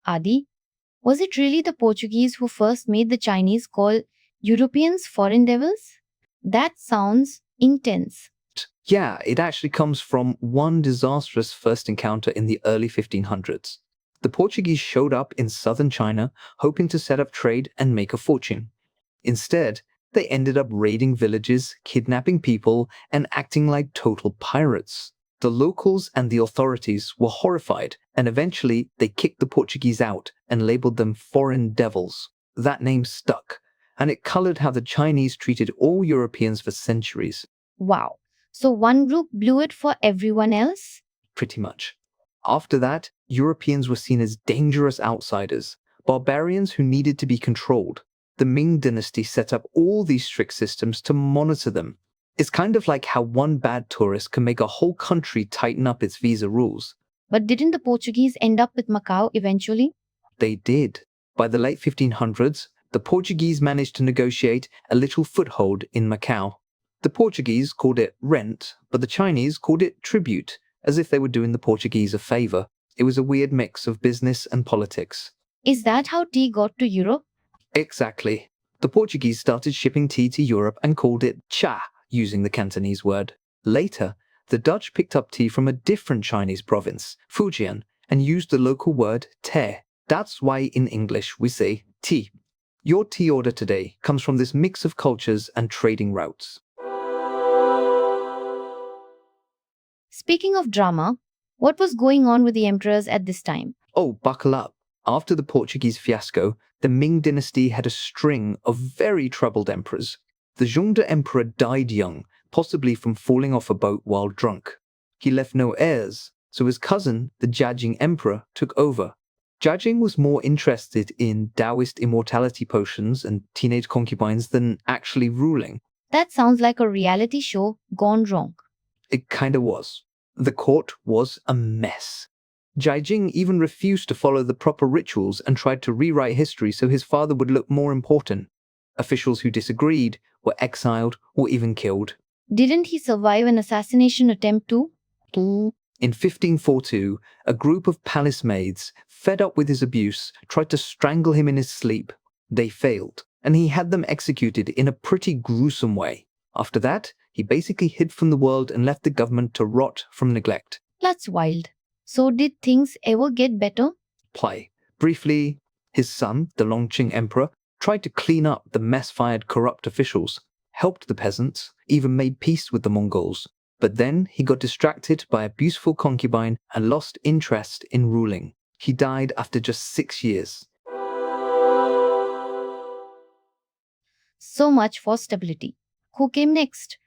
Adi, was it really the Portuguese who first made the Chinese call Europeans foreign devils? That sounds intense. Yeah, it actually comes from one disastrous first encounter in the early 1500s. The Portuguese showed up in southern China hoping to set up trade and make a fortune. Instead, they ended up raiding villages, kidnapping people, and acting like total pirates. The locals and the authorities were horrified, and eventually they kicked the Portuguese out and labeled them foreign devils. That name stuck, and it colored how the Chinese treated all Europeans for centuries. Wow. So one group blew it for everyone else? Pretty much. After that, Europeans were seen as dangerous outsiders, barbarians who needed to be controlled. The Ming Dynasty set up all these strict systems to monitor them. It's kind of like how one bad tourist can make a whole country tighten up its visa rules. But didn't the Portuguese end up with Macau eventually? They did. By the late 1500s, the Portuguese managed to negotiate a little foothold in Macau. The Portuguese called it rent, but the Chinese called it tribute, as if they were doing the Portuguese a favor. It was a weird mix of business and politics. Is that how tea got to Europe? Exactly. The Portuguese started shipping tea to Europe and called it cha, using the Cantonese word. Later, the Dutch picked up tea from a different Chinese province, Fujian, and used the local word te. That's why in English we say tea. Your tea order today comes from this mix of cultures and trading routes. Speaking of drama, what was going on with the emperors at this time? Oh, buckle up. After the Portuguese fiasco, the Ming Dynasty had a string of very troubled emperors. The Jiajing Emperor died young, possibly from falling off a boat while drunk. He left no heirs, so his cousin, the Jiajing Emperor, took over. Jiajing was more interested in Daoist immortality potions and teenage concubines than actually ruling. That sounds like a reality show gone wrong. It kinda was. The court was a mess. Jiajing even refused to follow the proper rituals and tried to rewrite history so his father would look more important. Officials who disagreed were exiled or even killed. Didn't he survive an assassination attempt too? In 1542, a group of palace maids, fed up with his abuse, tried to strangle him in his sleep. They failed, and he had them executed in a pretty gruesome way. After that, he basically hid from the world and left the government to rot from neglect. That's wild. So did things ever get better? Briefly, his son, the Longqing Emperor, tried to clean up the mess-fired corrupt officials, helped the peasants, even made peace with the Mongols. But then he got distracted by a beautiful concubine and lost interest in ruling. He died after just 6 years. So much for stability. Who came next?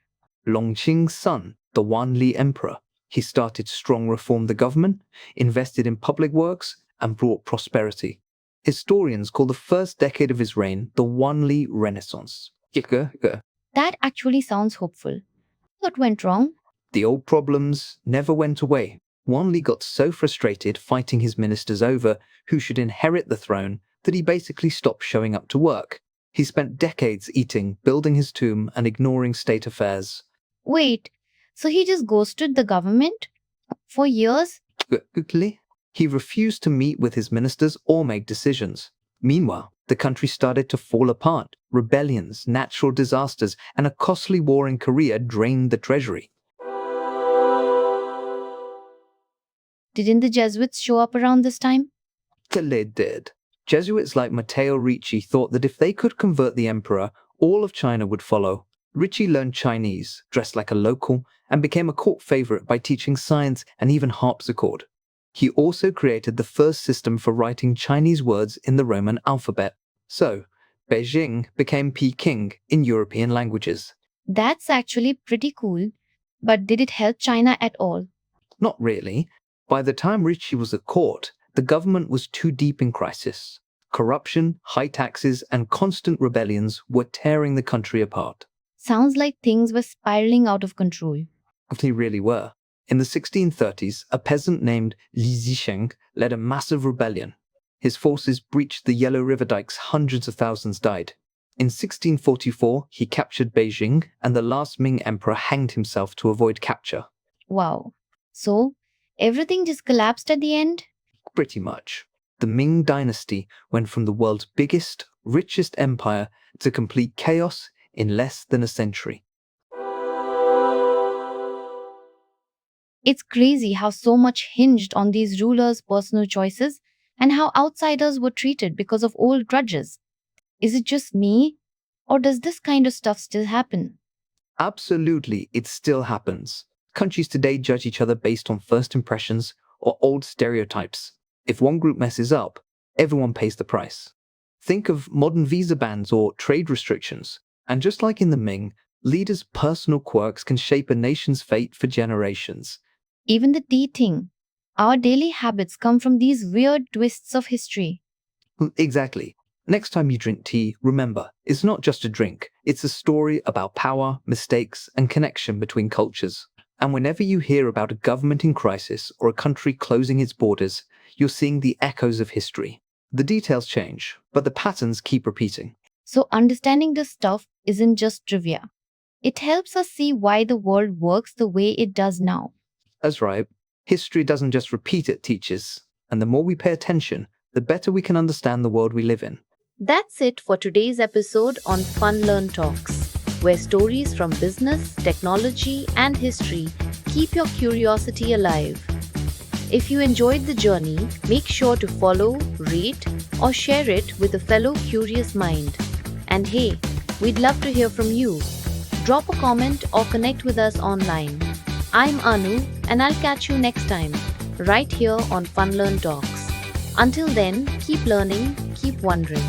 Longqing's son, the Wanli Emperor. He started strong reform the government, invested in public works, and brought prosperity. Historians call the first decade of his reign the Wanli Renaissance. That actually sounds hopeful. What went wrong? The old problems never went away. Wanli got so frustrated fighting his ministers over who should inherit the throne that he basically stopped showing up to work. He spent decades eating, building his tomb, and ignoring state affairs. Wait, so he just ghosted the government? For years? He refused to meet with his ministers or make decisions. Meanwhile, the country started to fall apart. Rebellions, natural disasters, and a costly war in Korea drained the treasury. Didn't the Jesuits show up around this time? They did. Jesuits like Matteo Ricci thought that if they could convert the emperor, all of China would follow. Ricci learned Chinese, dressed like a local, and became a court favorite by teaching science and even harpsichord. He also created the first system for writing Chinese words in the Roman alphabet. So, Beijing became Peking in European languages. That's actually pretty cool. But did it help China at all? Not really. By the time Ricci was at court, the government was too deep in crisis. Corruption, high taxes, and constant rebellions were tearing the country apart. Sounds like things were spiraling out of control. They really were. In the 1630s, a peasant named Li Zisheng led a massive rebellion. His forces breached the Yellow River dikes, hundreds of thousands died. In 1644, he captured Beijing, and the last Ming emperor hanged himself to avoid capture. Wow. So, everything just collapsed at the end? Pretty much. The Ming Dynasty went from the world's biggest, richest empire to complete chaos in less than a century. It's crazy how so much hinged on these rulers' personal choices and how outsiders were treated because of old grudges. Is it just me? Or does this kind of stuff still happen? Absolutely, it still happens. Countries today judge each other based on first impressions or old stereotypes. If one group messes up, everyone pays the price. Think of modern visa bans or trade restrictions. And just like in the Ming, leaders' personal quirks can shape a nation's fate for generations. Even the tea thing. Our daily habits come from these weird twists of history. Exactly. Next time you drink tea, remember, it's not just a drink. It's a story about power, mistakes, and connection between cultures. And whenever you hear about a government in crisis or a country closing its borders, you're seeing the echoes of history. The details change, but the patterns keep repeating. So, understanding this stuff isn't just trivia. It helps us see why the world works the way it does now. That's right. History doesn't just repeat, it teaches. And the more we pay attention, the better we can understand the world we live in. That's it for today's episode on Fun Learn Talks, where stories from business, technology, and history keep your curiosity alive. If you enjoyed the journey, make sure to follow, rate, or share it with a fellow curious mind. And hey, we'd love to hear from you. Drop a comment or connect with us online. I'm Anu, and I'll catch you next time, right here on Fun Learn Talks. Until then, keep learning, keep wondering.